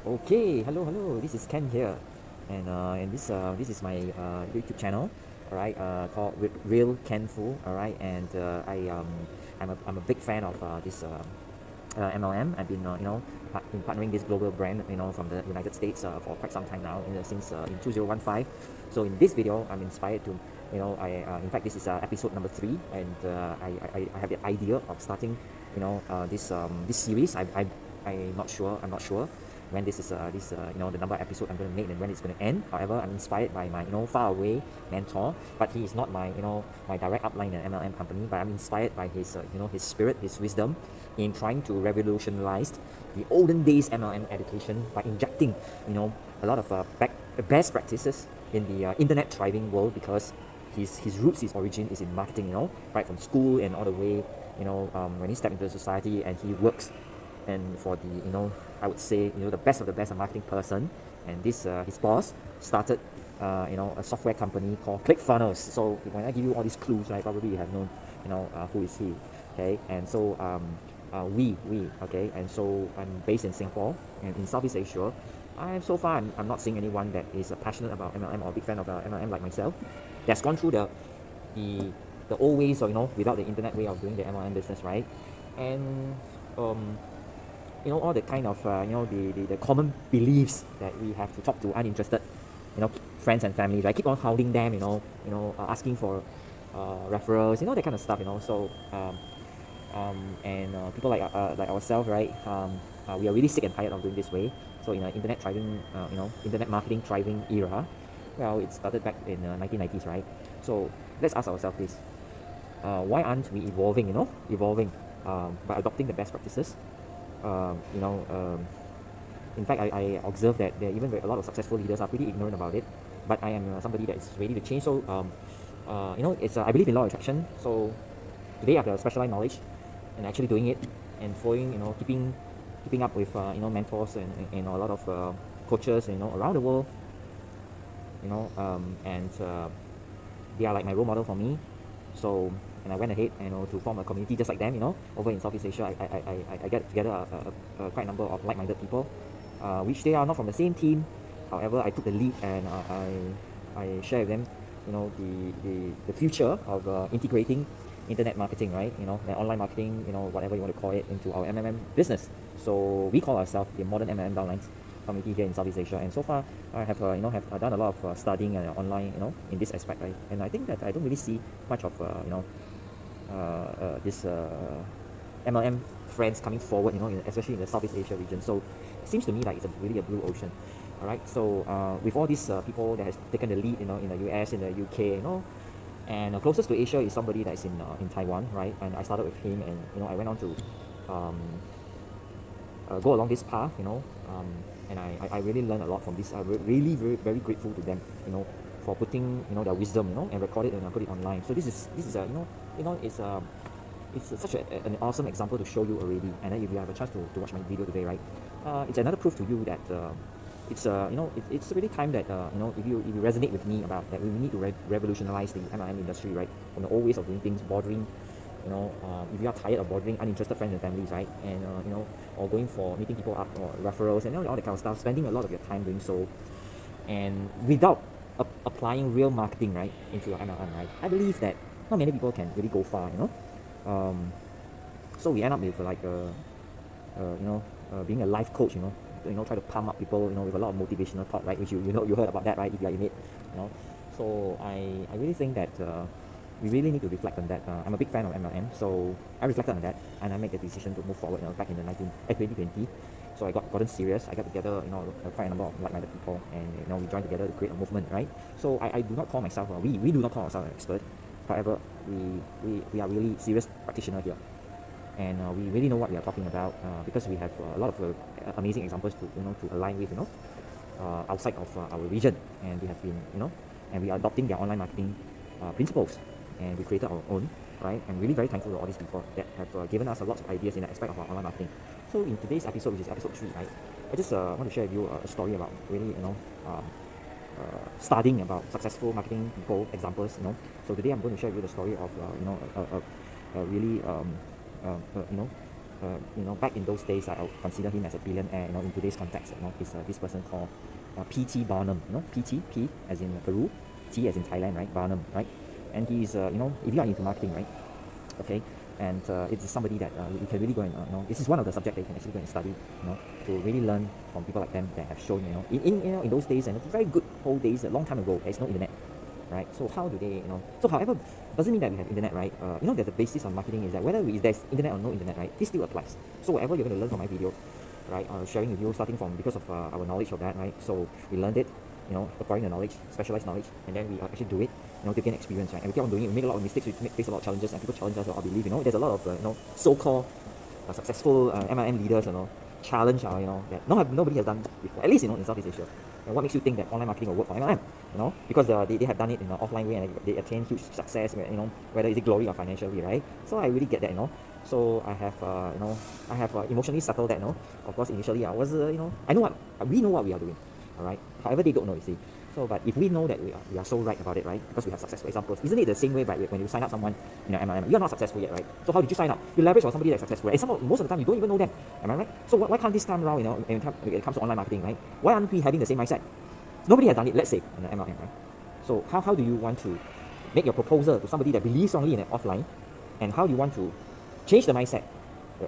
Okay, hello. This is Ken here, and this is my YouTube channel, all right, called Real Ken Fu, all right, and I'm a big fan of this MLM. I've been been partnering this global brand from the United States for quite some time now, since in 2015. So in this video, I'm inspired to I in fact this is episode number 3, and I have the idea of starting this series. I'm not sure when this is the number of episode I'm going to make and when it's going to end. However, I'm inspired by my far away mentor, but he is not my my direct upline in an MLM company. But I'm inspired by his his spirit, his wisdom in trying to revolutionize the olden days MLM education by injecting a lot of best practices in the internet thriving world, because his roots, his origin is in marketing, right from school and all the way, when he stepped into the society and he works and for the I would say the best of the best, a marketing person, and this his boss started a software company called ClickFunnels. So when I give you all these clues, right, probably you have known who is he, okay? And so we okay, and so I'm based in Singapore and in Southeast Asia. So far I'm not seeing anyone that is passionate about MLM or a big fan of MLM like myself, that's gone through the the old ways, or without the internet way of doing the MLM business, right? And all the kind of the common beliefs that we have to talk to uninterested friends and family, right? Keep on hounding them, asking for referrals, that kind of stuff, so and people like ourselves, right? We are really sick and tired of doing this way. So in an internet thriving internet marketing thriving era, well, it started back in 1990s, right? So let's ask ourselves this: why aren't we evolving by adopting the best practices? um, you know, um, in fact, I observe that there even a lot of successful leaders are pretty ignorant about it. But I am somebody that is ready to change. So, it's I believe in law of attraction. So today I have the specialized knowledge and actually doing it and following, keeping up with mentors and a lot of coaches, around the world, and they are like my role model for me. So, and I went ahead, to form a community just like them, over in Southeast Asia. I get together a quite number of like-minded people, which they are not from the same team. However, I took the lead, and I share with them, the future of integrating internet marketing, right? The online marketing, whatever you want to call it, into our MMM business. So we call ourselves the modern MMM Downlines community here in Southeast Asia. And so far, I have have done a lot of studying online, in this aspect, right? And I think that I don't really see much of this MLM friends coming forward, especially in the Southeast Asia region. So it seems to me like it's really a blue ocean. All right. So with all these people that has taken the lead, in the US, in the UK, and closest to Asia is somebody that's in Taiwan, right? And I started with him, and I went on to um, go along this path, and I really learned a lot from this. I'm really very grateful to them, for putting their wisdom, and record it and put it online. So this is a it's such an awesome example to show you already. And then if you have a chance to watch my video today, right, it's another proof to you that it's really time that if you resonate with me about that we need to revolutionize the MLM industry, right, from the old ways of doing things, bothering, if you are tired of bothering uninterested friends and families, right, and or going for meeting people up or referrals and all that kind of stuff, spending a lot of your time doing so, and without applying real marketing, right, into your MLM, right, I believe that not many people can really go far, so we end up with like being a life coach, try to pump up people, with a lot of motivational talk, right, which you heard about that, right, if you are in it, so I really think that we really need to reflect on that. I'm a big fan of MLM, so I reflected on that and I made the decision to move forward, back in the 2020. So I gotten serious. I got together, quite a number of like-minded people, and we joined together to create a movement, right? So I do not call myself, we do not call ourselves an expert. However, we are really serious practitioner here, and we really know what we are talking about, because we have a lot of amazing examples to align with, outside of our region, and we have been, and we are adopting their online marketing principles, and we created our own, right? And really very thankful to all these people that have given us a lot of ideas in the aspect of our online marketing. So in today's episode, which is episode 3, right, I just want to share with you a story about really, studying about successful marketing people examples. So today I'm going to share with you the story of a really back in those days, I would consider him as a billionaire. In today's context, is this person called P.T. Barnum. P as in Peru, T as in Thailand, right? Barnum, right? And he's, if you are into marketing, right? Okay, and it's somebody that you can really go and, this is one of the subjects that you can actually go and study, to really learn from people like them that have shown, in those days, and it's very good old days, a long time ago, there's no internet, right? So how do they, so however, doesn't mean that we have internet, right? That the basis of marketing is that whether there's internet or no internet, right, this still applies. So whatever you're going to learn from my video, right, sharing with you, starting from, because of our knowledge of that, right, so we learned it, acquiring the knowledge, specialized knowledge, and then we actually do it, to gain experience, right? And we keep on doing it, we make a lot of mistakes, we face a lot of challenges, and people challenge us, I believe, there's a lot of, so-called successful MLM leaders, challenge, that nobody has done before, at least, in Southeast Asia. And what makes you think that online marketing will work for MLM? Because they have done it in an offline way, and they attain huge success, whether it's glory or financially, right? So I really get that, So I have, emotionally settled that, Of course, initially I was, we know what we are doing, all right? However, they don't know, you see. So, but if we know that we are so right about it, right? Because we have successful examples. Isn't it the same way, right? When you sign up someone in an MLM, you are not successful yet, right? So how did you sign up? You leverage on somebody that's successful, right? And most of the time you don't even know them. Am I right? So why can't this time around, when it comes to online marketing, right? Why aren't we having the same mindset? Nobody has done it, let's say, in an MLM, right? So how do you want to make your proposal to somebody that believes strongly in an offline, and how you want to change the mindset,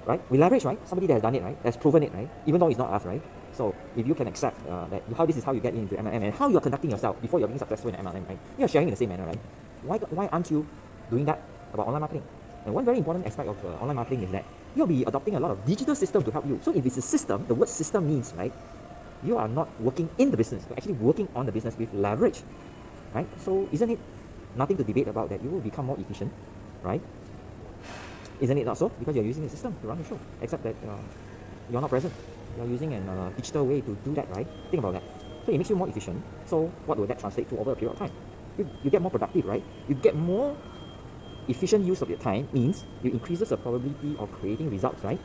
right? We leverage, right? Somebody that has done it, right? That's proven it, right? Even though it's not us, right? So if you can accept that this is how you get into MLM, and how you are conducting yourself before you're being successful in MLM, right? You're sharing in the same manner, right? Why aren't you doing that about online marketing? And one very important aspect of online marketing is that you'll be adopting a lot of digital system to help you. So if it's a system, the word system means, right, you are not working in the business, you're actually working on the business with leverage, right? So isn't it nothing to debate about that you will become more efficient, right? Isn't it not so? Because you're using a system to run the show, except that you're not present. You're using a digital way to do that, right? Think about that. So it makes you more efficient. So what will that translate to over a period of time? You get more productive, right? You get more efficient use of your time, means you increases the probability of creating results, right?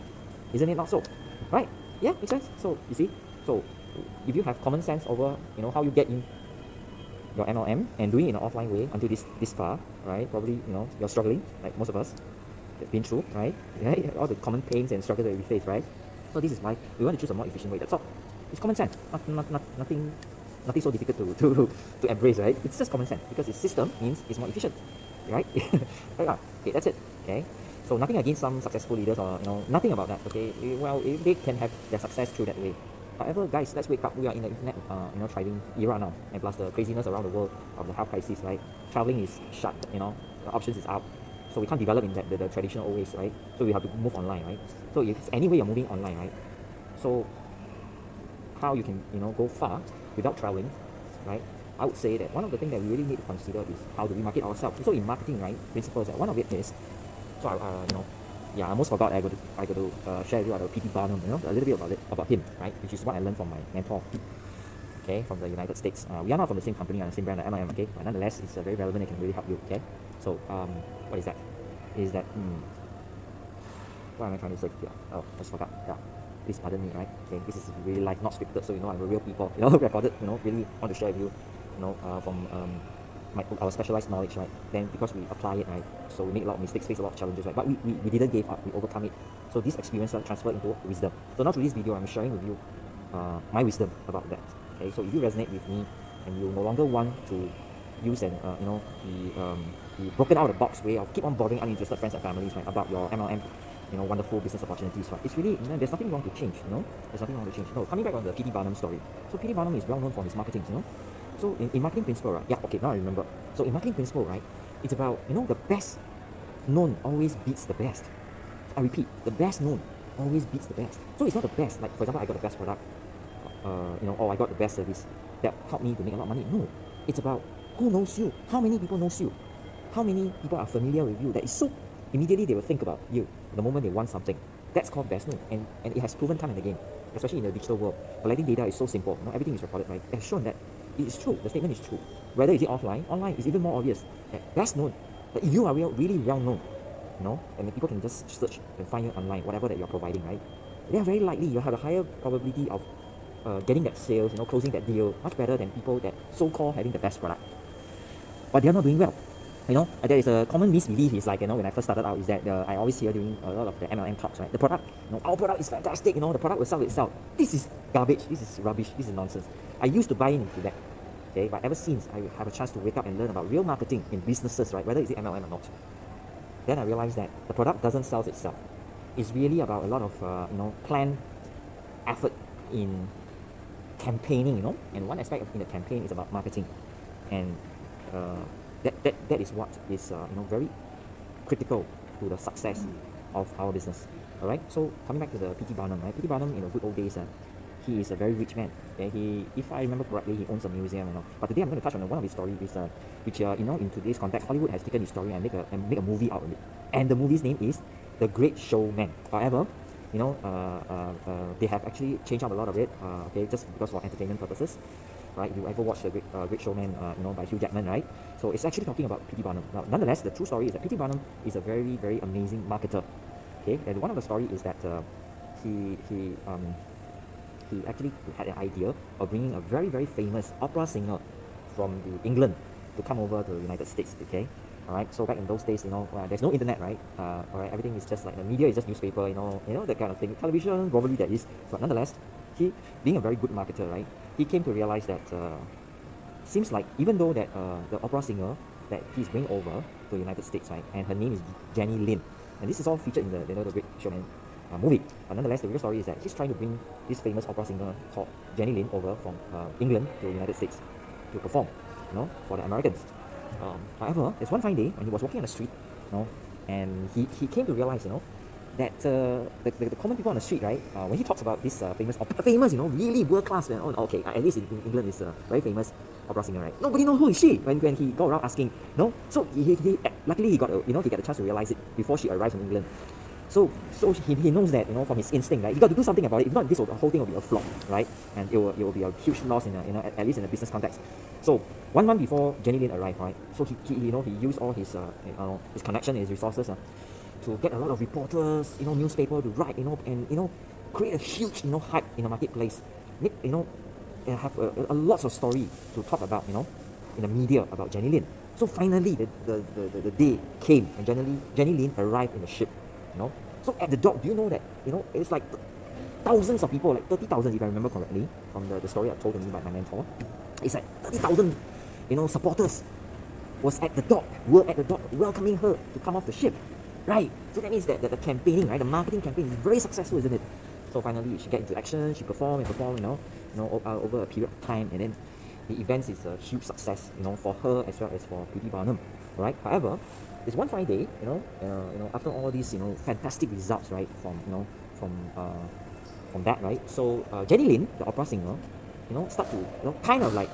Isn't it not so? Right? Yeah, makes sense. So you see, so if you have common sense over how you get in your MLM and doing it in an offline way until this far, right? Probably you're struggling, like most of us have been through, right? All the common pains and struggles that we face, right? So this is why we want to choose a more efficient way. That's all. It's common sense. Nothing so difficult to embrace, right? It's just common sense, because its system means it's more efficient, right? Okay, that's it. Okay. So nothing against some successful leaders, or nothing about that. Okay. Well, if they can have their success through that way. However, guys, let's wake up. We are in the internet, thriving era now, and plus the craziness around the world of the health crisis, right? Traveling is shut. The options is out. So we can't develop in the traditional ways, right? So we have to move online, right? So if it's any way you're moving online, right? So how you can, go far without traveling, right? I would say that one of the things that we really need to consider is how do we market ourselves. So in marketing, right, principles, one of it is, so I almost forgot I got to share with you about P.T. Barnum, a little bit about him, right? Which is what I learned from my mentor, okay, from the United States. We are not from the same company and the same brand, like MLM, okay? But nonetheless, it's very relevant. It can really help you, okay? So what is that? What am I trying to say here? Oh, I just forgot. Yeah, please pardon me, right? Okay, this is really live, not scripted, so I'm a real people, recorded, really want to share with you, from our specialized knowledge, right? Then because we apply it, right, so we make a lot of mistakes, face a lot of challenges, right? But we didn't give up, we overcome it. So this experience transferred into wisdom. So now through this video, I'm sharing with you my wisdom about that. Okay, so if you resonate with me and you no longer want to use the broken out of the box way of keep on bothering uninterested friends and families, right, about your MLM, wonderful business opportunities, right? It's really, there's nothing wrong to change, there's nothing wrong to change. No, coming back on the P.T. Barnum story. So P.T. Barnum is well known for his marketing, So in marketing principle, right? Yeah, okay, now I remember. So in marketing principle, right, it's about, the best known always beats the best. I repeat, the best known always beats the best. So it's not the best, like for example, I got the best product, or I got the best service that helped me to make a lot of money. No, it's about who knows you, how many people knows you, how many people are familiar with you. That is so, immediately they will think about you the moment they want something. That's called best known, and it has proven time and again, especially in the digital world. Collecting data is so simple, everything is recorded, right? It has shown that it is true, the statement is true. Whether is it offline, online is even more obvious. That best known, that if you are really well known, and people can just search and find you online, whatever that you're providing, right? They are very likely, you have a higher probability of getting that sales, closing that deal, much better than people that so-called having the best product, but they are not doing well. There is a common misbelief is like, when I first started out is that I always hear during a lot of the MLM talks, right? The product, our product is fantastic, the product will sell itself. This is garbage, this is rubbish, this is nonsense. I used to buy into that, okay? But ever since I have a chance to wake up and learn about real marketing in businesses, right? Whether it's MLM or not, then I realized that the product doesn't sell itself. It's really about a lot of, planned effort in campaigning, and one aspect in the campaign is about marketing. And that is what is very critical to the success of our business. All right. So coming back to the P.T. Barnum, right? P.T. Barnum in the good old days, he is a very rich man. Okay? If I remember correctly, he owns a museum. But today I'm going to touch on one of his stories, which in today's context, Hollywood has taken his story and make a movie out of it. And the movie's name is The Great Showman. However, they have actually changed up a lot of it. Okay, just because for entertainment purposes. Right, you ever watched The Great Showman, by Hugh Jackman, right? So it's actually talking about P.T. Barnum. Now, nonetheless, the true story is that P.T. Barnum is a very, very amazing marketer. Okay, and one of the story is that he actually had an idea of bringing a very, very famous opera singer from England to come over to the United States. Okay, all right. So back in those days, there's no internet, right? All right, everything is just like the media is just newspaper, that kind of thing. Television, probably that is, but nonetheless, he, being a very good marketer, right? He came to realize that seems like even though that the opera singer that he's bringing over to the United States, right, and her name is Jenny Lin, and this is all featured in the Great Showman movie. But nonetheless, the real story is that he's trying to bring this famous opera singer called Jenny Lin over from England to the United States to perform, for the Americans. However, there's one fine day when he was walking on the street, and he came to realize, that the common people on the street, right, when he talks about this famous, really world-class, okay, at least in England is a very famous opera singer, right? Nobody knows who is she when he go around asking, So he luckily he got he got a chance to realize it before she arrives in England. So he knows that, from his instinct, right? You got to do something about it. If not, the whole thing will be a flop, right? And it will be a huge loss in at least in a business context. So 1 month before Jenny Lin arrived, right? So he used all his connection and his resources to get a lot of reporters, newspaper to write, and create a huge, hype in the marketplace. Make, have a lots of story to talk about, in the media about Jenny Lin. So finally, the day came and Jenny Lin arrived in the ship, So at the dock, do you know that, it's like thousands of people, like 30,000 if I remember correctly, from the story told to me by my mentor. It's like 30,000, supporters were at the dock welcoming her to come off the ship. Right, so that means that the campaigning, right, the marketing campaign is very successful, isn't it? So finally, she get into action, she perform, over a period of time, and then the event is a huge success, for her as well as for P.T. Barnum, right? However, there's one fine day, after all these, fantastic results, right, from that, right? So Jenny Lin, the opera singer, start to, kind of like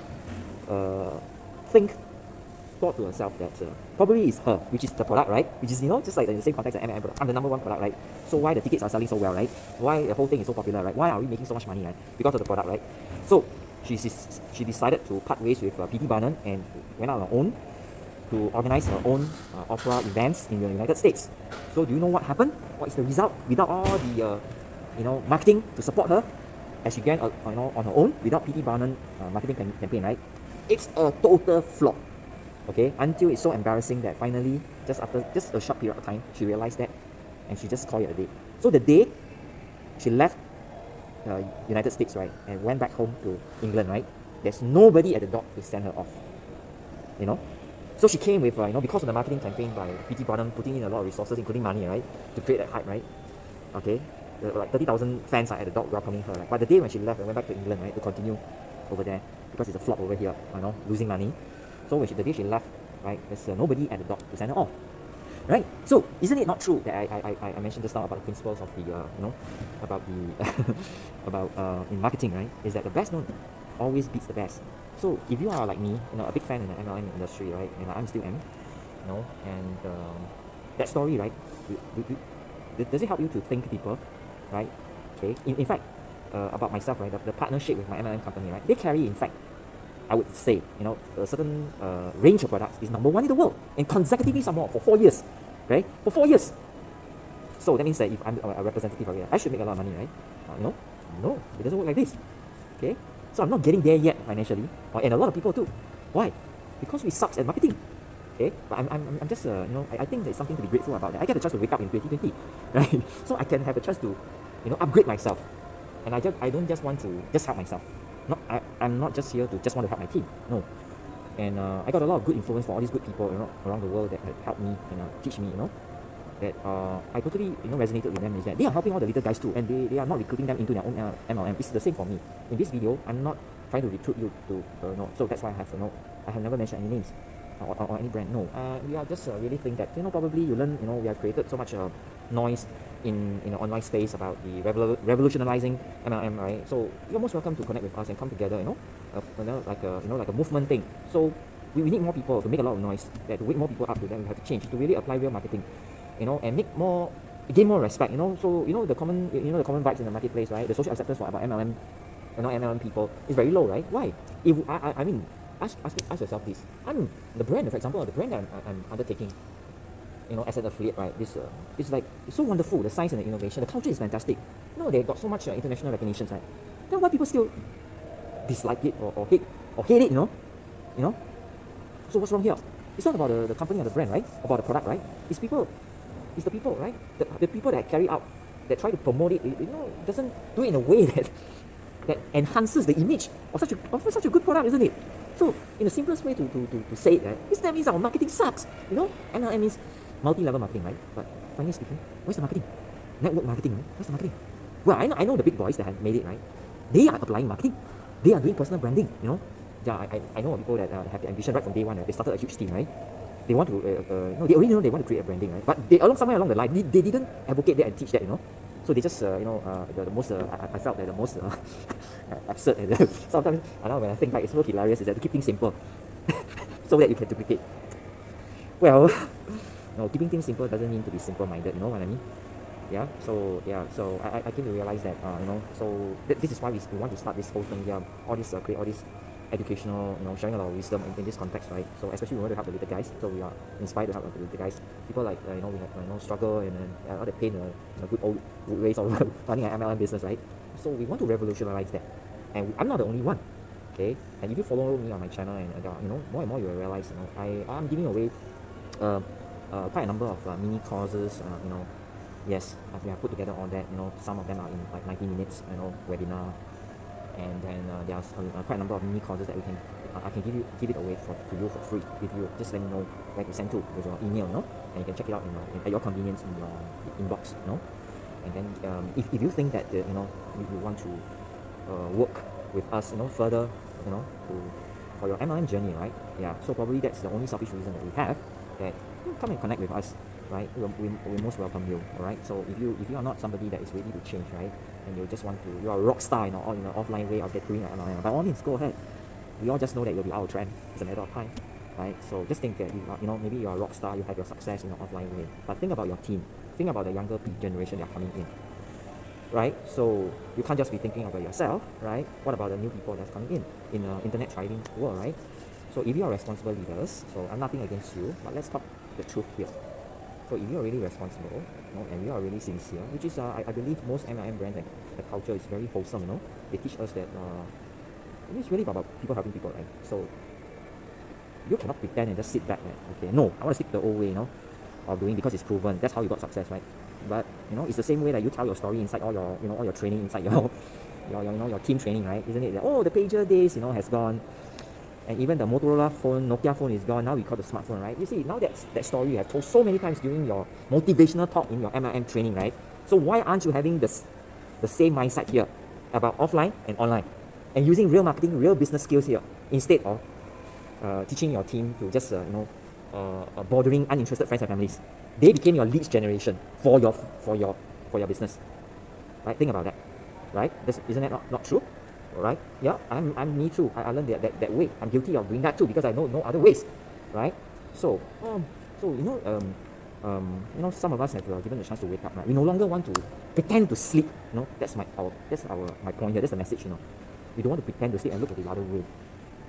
thought to herself that probably it's her, which is the product, right? Which is, just like in the same context as MLM product. I'm the number one product, right? So why the tickets are selling so well, right? Why the whole thing is so popular, right? Why are we making so much money, right? Because of the product, right? So she decided to part ways with P.T. Barnum and went out on her own to organize her own opera events in the United States. So do you know what happened? What is the result? Without all the marketing to support her, as she went on her own without P.T. Barnum marketing campaign, right? It's a total flop. Okay, until it's so embarrassing that finally, after just a short period of time, she realized that, and she just called it a day. So the day she left the United States, right, and went back home to England, right, there's nobody at the dock to send her off. So she came with, because of the marketing campaign by P.T. Barnum putting in a lot of resources, including money, right, to create that hype, right. Okay, like 30,000 fans are at the dock welcoming her, right. But the day when she left and went back to England, right, to continue over there, because it's a flop over here, losing money. So the day she left, right, there's nobody at the dock to send her off, right? So isn't it not true that I mentioned just now about the principles of the about the about in marketing, right? Is that the best known always beats the best. So if you are like me, a big fan in the MLM industry, right, and I still am, and that story, right, does it help you to think deeper, right? Okay. In fact, about myself, right, the partnership with my MLM company, right, they carry, in fact, I would say, a certain range of products is number one in the world, and consecutively some more for 4 years, okay? For 4 years. So that means that if I'm a representative of it, I should make a lot of money, right? No, it doesn't work like this, okay? So I'm not getting there yet financially, and a lot of people too. Why? Because we suck at marketing, okay? But I'm just, I think there's something to be grateful about that. I get the chance to wake up in 2020, right? So I can have a chance to, upgrade myself. And I don't just want to just help myself. I'm not just here to just want to help my team. No. And I got a lot of good influence from all these good people, around the world that have helped me and teach me, that I totally, resonated with them is that they are helping all the little guys too, and they are not recruiting them into their own MLM. It's the same for me. In this video, I'm not trying to recruit you to, so that's why I have never mentioned any names or any brand. No, we are just really think that, probably you learn, we have created so much noise in online space about the revolutionizing MLM, right? So you're most welcome to connect with us and come together, like a movement thing. So we need more people to make a lot of noise, that to wake more people up to them. We have to change to really apply real marketing, and gain more respect, So the common vibes in the marketplace, right? The social acceptance for about MLM, MLM people is very low, right? Why? If I mean, ask yourself this. I'm the brand, for example, the brand that I'm undertaking, as an affiliate, right? This it's like, it's so wonderful. The science and the innovation, the culture is fantastic. They got so much international recognition, right? Then why people still dislike it or hate it, So what's wrong here? It's not about the company or the brand, right? About the product, right? It's the people, right? The people that carry out, that try to promote it, doesn't do it in a way that enhances the image of such a good product, isn't it? So in the simplest way to say it, right, that means our marketing sucks, MLM means multi-level marketing, right? But finally speaking, where's the marketing? Network marketing, right? Where's the marketing? Well, I know the big boys that have made it, right? They are applying marketing. They are doing personal branding, Yeah, I know people that have the ambition right from day one, right? They started a huge team, right? They want to, they already know they want to create a branding, right? But somewhere along the line, they didn't advocate that and teach that, So they just, the most, I felt that the most absurd, and sometimes, I know when I think back, it's so hilarious, is that to keep things simple, so that you can duplicate. Well, no, keeping things simple doesn't mean to be simple-minded, you know what I mean? Yeah, so I came to realize that, so this is why we want to start this whole thing here, create all this educational, sharing a lot of wisdom in this context, right? So especially we want to help the little guys, so we are inspired to help the little guys. People like, we have, struggle and all the pain, good old ways of running an MLM business, right? So we want to revolutionize that, and I'm not the only one, okay? And if you follow me on my channel, and more and more you will realize, I'm giving away quite a number of mini courses, yes, we have put together all that, some of them are in like 90 minutes, webinar. And then there are quite a number of mini courses that I can give it away to you for free if you just let me know where to send to with your email, and you can check it out at your convenience in your inbox, And then if you think that you want to work with us, further, for your MLM journey, right? Yeah. So probably that's the only selfish reason that we have, that come and connect with us, right? We most welcome you, all right? So if you are not somebody that is ready to change, right, and you just want to, you are a rock star in an offline way of doing MLM, by all means, go ahead. We all just know that you'll be out of trend. It's a matter of time, right? So just think that maybe you are a rock star, you have your success in an offline way, but think about your team. Think about the younger generation that are coming in, right? So you can't just be thinking about yourself, right? What about the new people that's coming in the internet thriving world, right? So if you are responsible leaders, so I'm nothing against you, but let's talk the truth here. So if you are really responsible, and you are really sincere, which is I believe most MLM brands and the culture is very wholesome, they teach us that it's really about people helping people, right? So you cannot pretend and just sit back, right? Okay, no, I want to stick the old way, of doing, because it's proven. That's how you got success, right? But it's the same way that you tell your story inside all your all your training, inside your team training, right? Isn't it? That, the pager days has gone, and even the Motorola phone, Nokia phone is gone. Now we call the smartphone, right? You see, now that story you have told so many times during your motivational talk in your MLM training, right? So why aren't you having the same mindset here about offline and online, and using real marketing, real business skills here, instead of teaching your team to just bothering uninterested friends and families? They became your leads generation for your business, right? Think about that, right? Isn't that not true? Right? Yeah, I'm me too. I learned that way. I'm guilty of doing that too, because I know no other ways, right? So some of us have given the chance to wake up, right? We no longer want to pretend to sleep. That's my point here. That's the message. We don't want to pretend to sleep and look at the other way.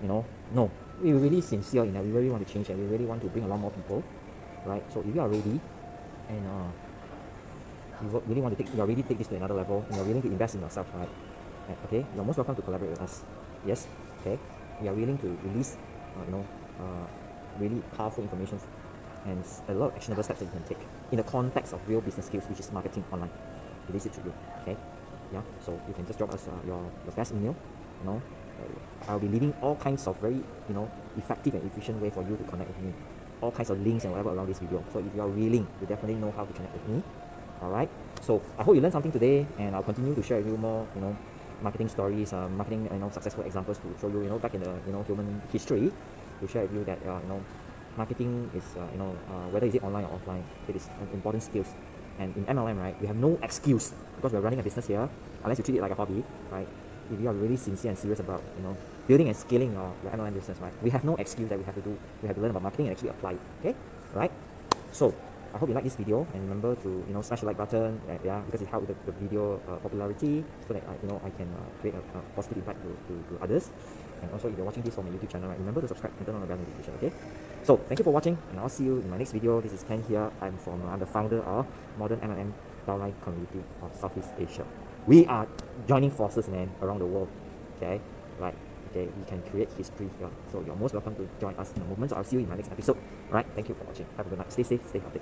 No, we're really sincere in that. We really want to change, and we really want to bring a lot more people, right? So if you are ready, and you really want to you're ready to take this to another level, and you're willing to invest in yourself, right? Okay, you're most welcome to collaborate with us. Yes, okay. We are willing to release, really powerful information and a lot of actionable steps that you can take in the context of real business skills, which is marketing online. Release it to you, okay? Yeah, so you can just drop us your best email, you know. I'll be leaving all kinds of very, effective and efficient way for you to connect with me. All kinds of links and whatever around this video. So if you are willing, you definitely know how to connect with me. Alright, so I hope you learned something today, and I'll continue to share with you more, marketing stories, marketing, successful examples to show you, back in the, human history, to share with you that, marketing is, whether is it online or offline, it is an important skills. And in MLM, right, we have no excuse because we're running a business here, unless you treat it like a hobby, right? If you are really sincere and serious about, building and scaling your MLM business, right, we have no excuse that we have to do. We have to learn about marketing and actually apply it, okay? Right? So, I hope you like this video, and remember to, smash the like button, because it helps the video popularity, so that, I can create a positive impact to others. And also, if you're watching this on my YouTube channel, right, remember to subscribe and turn on the bell notification, okay? So, thank you for watching, and I'll see you in my next video. This is Ken here. I'm the founder of Modern MLM Downline Community of Southeast Asia. We are joining forces, man, around the world, okay? Right, okay, we can create history here. So, you're most welcome to join us in the movement. So, I'll see you in my next episode. Alright, thank you for watching. Have a good night. Stay safe, stay healthy.